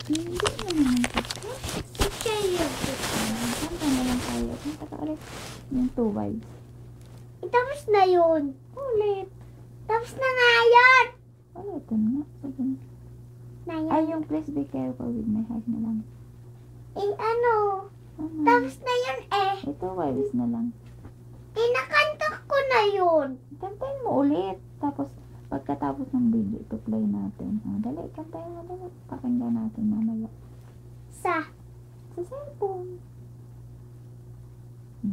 Hindi naman kasi. Kayo. Kanta na lang tayo. Kanta ka ulit. Yung 2 vibes. Tapos na yun. Ulit. Tapos na nga yun. Ulitin nga. Sige na. Na yun. Ay, yung please be careful with my heart na lang. Ano? Ano? Tapos na yun eh. Ito vibes na lang. Nakanta ko na yun. Kantayin mo ulit. Tapos, pagkatapos ng video, ito-play natin. Dali, kantayin mo dali. Pakinggan natin mamaya. Sa Cellphone.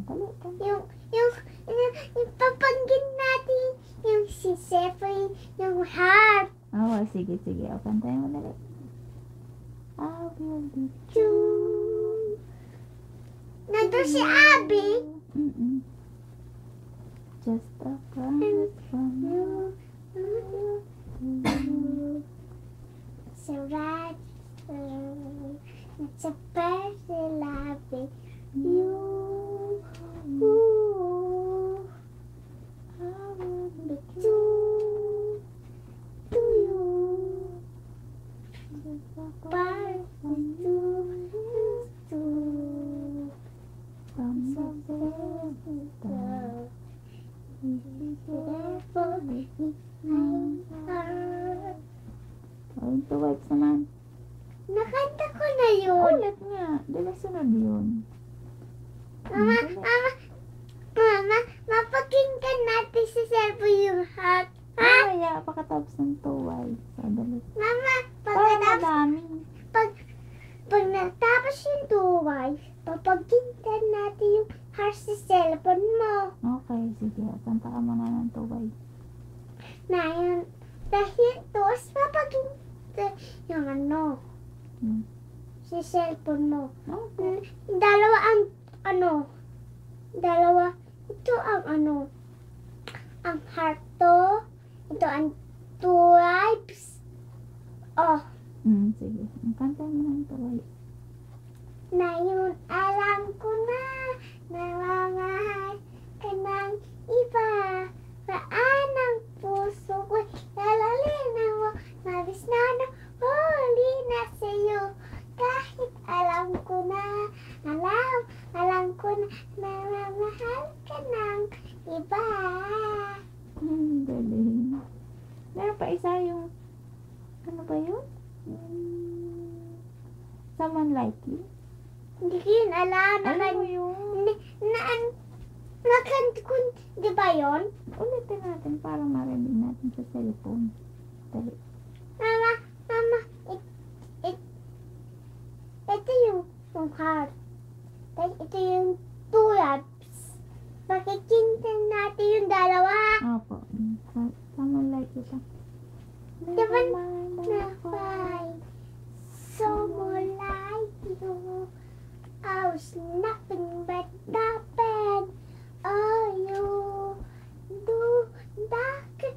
Dali, kanta. yung papanggin natin yung si Sephry, yung heart. Oh, sige. O, kantayin mo dali. I will be Choo. Nandun si Abby. Just a promise from you. So right, it's a person loving you. Ooh, I will be true to you. But you From the Oh, 2 vibes naman. nakanta ko na yun. Ulit nga. Dali sunod yun. Mama, mapakinggan natin sa cellphone yung heart. Ha? Mamaya, pagkatapos ng 2 vibes. Dali. Mama, Parang pagkatapos, madami. pag natapos yung duway, papakinggan natin yung heart sa cellphone mo. Okay, sige. Kanta ka muna ng 2 vibes. Na yun, dahil tapos papakinggan yung ano, sa cellphone mo. Okay. Dalawa ang dalawa, ito ang ang heart to, ito ang two vibes. Oh, Sige. Kanta mo ng 2 vibes. na yun, alam ko na, namamahal ka ng iba. Paan ang puso ko'y lalalinan mo, nabis na huli na sa'yo. Kahit alam ko na, alam ko na, namamahal ka ng iba. Galing. Meron pa isa yung, ano ba yun? Someone like you? Hindi ko yun alam. Alam mo yun? Nakanta ko, di ba yun? Ulitin natin para marinig natin sa cellphone. Dali. Mama, ito yung heart. Ito yung two laps. Pakikinggan natin yung dalawa. Opo. Someone like you pa. Diba na fight? Someone like you. I was nothing but nothing. Oh, you do that can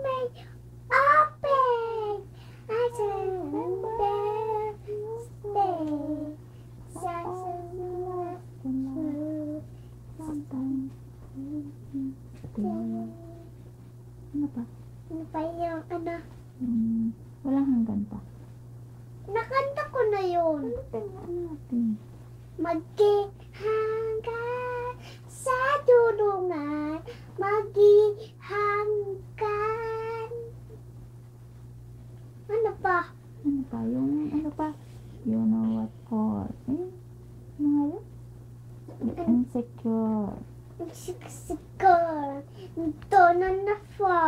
make open. I said, there, stay. Sometimes. Ano pa? Ano pa yung Walang hanggan pa. nakanta ko na yun. Ulitin nga natin. Maghihanggan sa dulungan, maghihanggan. Ano pa? Ano pa? Yung ano pa? You know what for? Ano nga yun? Insecure. Sigur, doon na fa.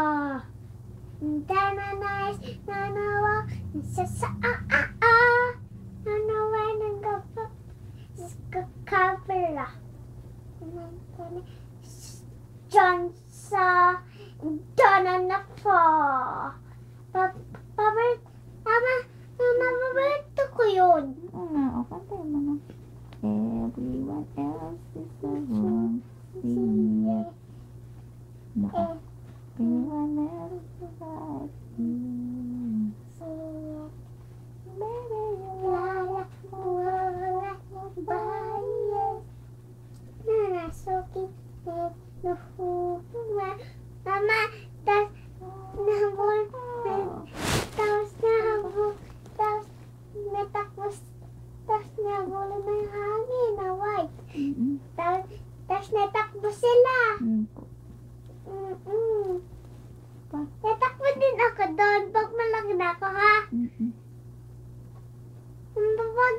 Dananais, nanawa, nanawa ng gapa. Kabila. John sa doon na fa. Paborito ko yun. Oo nga, o kantay mo na. Everyone else is the one. See it. Naka. Everyone else is like you. Baby, you Lala, wala, bayes. Nanasokit, nahuhuma. Mama, tapos nabol, tapos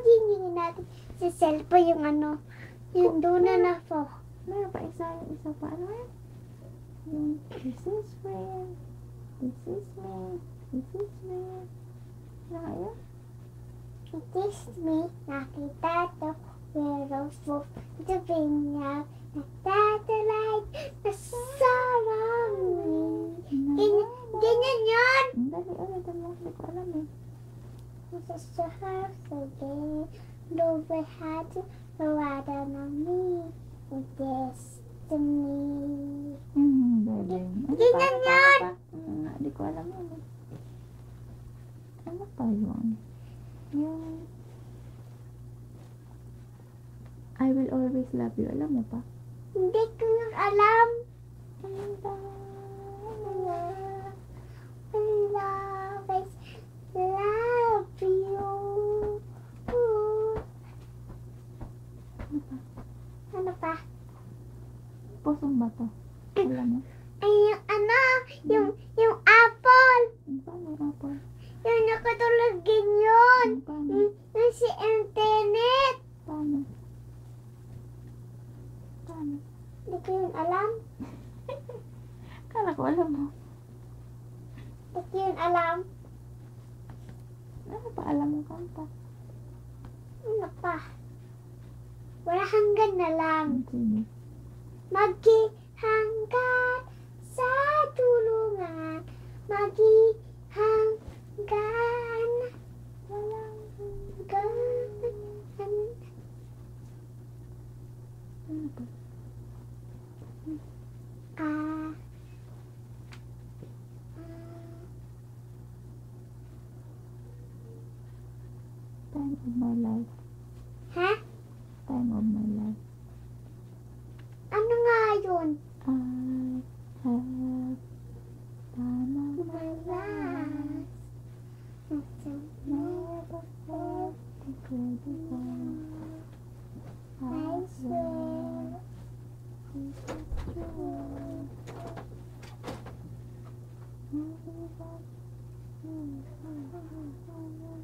dinigin natin sa cellphone yung ano, yung doon na po. Meron pa isa pa. Ano yan? Yung, this is friend. This is me. This is me. Ano kaya? It is me, nakita to, pero po, ito binyag, nagtatalight, nasarang me. Ganyan yun! Dali, ulit mo. Hindi ko alam eh. This is the house again, Lord, we had to rather than me, destiny. Galing. Ano Ganyan pa? yun! Hindi ko alam yun eh. Ano pa yun? Yung I will always love you. Alam mo pa? Hindi ko alam. Ano ba? Always love you. Ano pa? Pusong ba to? Alam mo? Ay, yung ano, yung apple. Ano pa? May apple. Yung nakatulog yun. Paano? Yung si internet. Paano? Paano? Hindi ko yun alam. Kala ko alam mo. Hindi ko yun alam. Ano pa alam mo kanta? Ano pa? Wala hanggan na lang. Sige. Maghihanggan sa tulungan. Maghihanggan. Walang hanggan. Ano pa? Ah. Time of my life. Ha? Time of my life. Ano nga yun? I have time of my life. Never felt incredible. I swear. This is true.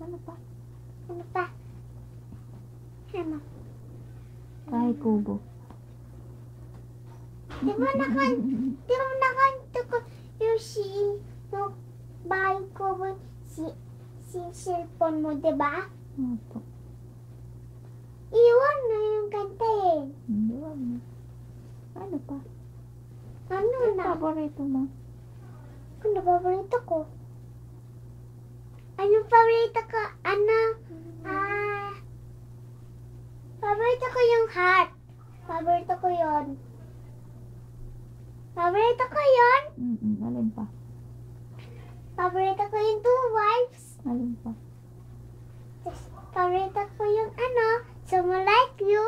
Ano pa? Ano pa? Ano? Kahit kubo. Di ba nakanta ko yung bahay ko si cellphone mo, di ba? Opo. Iwan na yung kanta eh. Hindi wag mo. Ano pa? Ano Ano na? paborito mo? Ano paborito ko? Anong paborito ko? Ano? Paborito ko yung heart. Paborito ko yon. Paborito ko yon. Alin pa? Paborito ko yung two wives. Alin pa? Tapos, paborito ko yung ano, someone like you.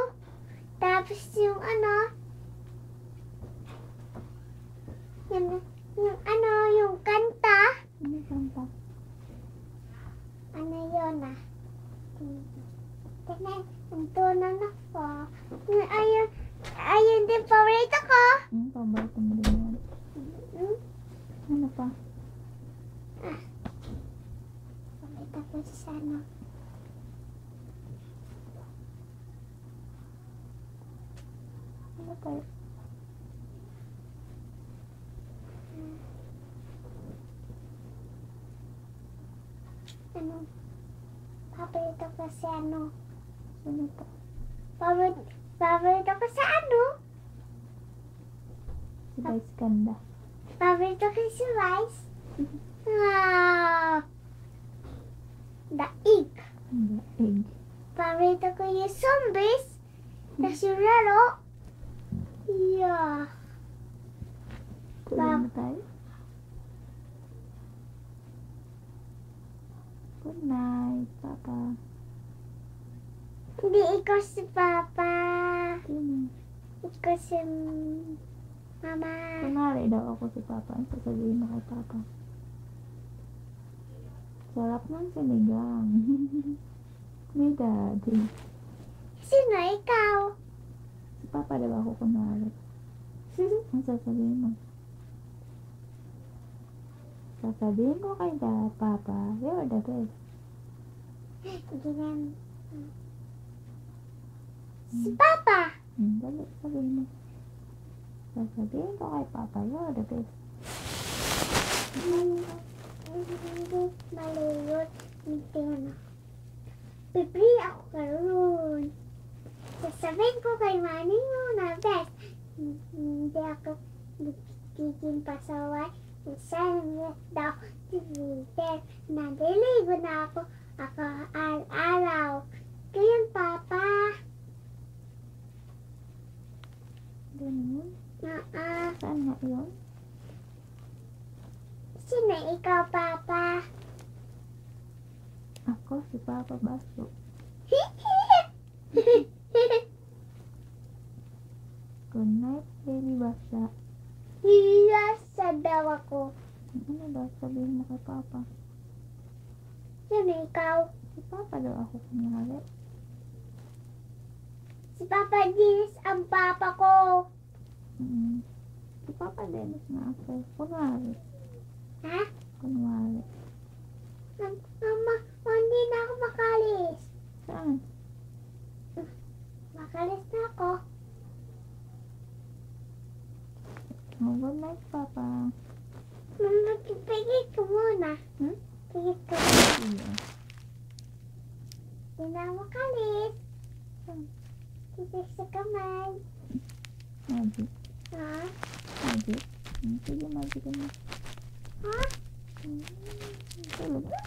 Tapos yung ano, yung ano, yung kanta. Ano kanta? Ano yun ah? Tingnan, ang tunan na po. Ayun din paborito ko. Paborito mo din yan. Hmm? Ano pa? Paborito ko sa ano. Ano pa? Ano? Paborito ko sa ano. Ano pa? Paborito ko sa ano. Si Vice Ganda. Paborito ko si Rice. Wow! Daig. Hindi. Egg. Paborito ko yung zombies. Tapos yung laro. Yeah. Kulang na tayo. Good night, Papa. Hindi ikaw si Papa. Sino? Ikaw si Mama. Kunwari daw ako si Papa. Ang sasabihin mo kay Papa. Sarap ng sinigang. May daddy. Sino ikaw? Si Papa daw ako kunwari. Ang sasabihin mo? Sasabihin ko kay Papa, you're the best. Ganyan. Si Papa. Dali, sabihin mo. Sasabihin ko kay Papa, you're the best. Hindi mali yun. Hindi ano. Bibili ako karoon. Sasabihin ko kay Manny mo na best. Hindi ako nagiging pasaway. Sana daw Twitter. Nadiligo na ako araw-araw. Kaya Papa. Ganun. Saan nga yun? Sino ikaw, Papa? Ako, si Papa Baso. Good night, baby Basa. Nilasa daw ako. Ano daw sabihin mo kay Papa? Sino ikaw? Si Papa daw ako kunyari. Si Papa Dennis ang papa ko. Si Papa Dennis na ako. Kunwari. Ha? Kunwari. Mama, hindi na ako makalis. Saan? Makalis na ako. Oh, good night, Papa. Mama, pigit ko muna. Pigit ko muna. Iya. Hindi na ako makalis. Pigit sa kamay. Magic. Ha? Magic. Sige, magic na. Ha? Tulog na.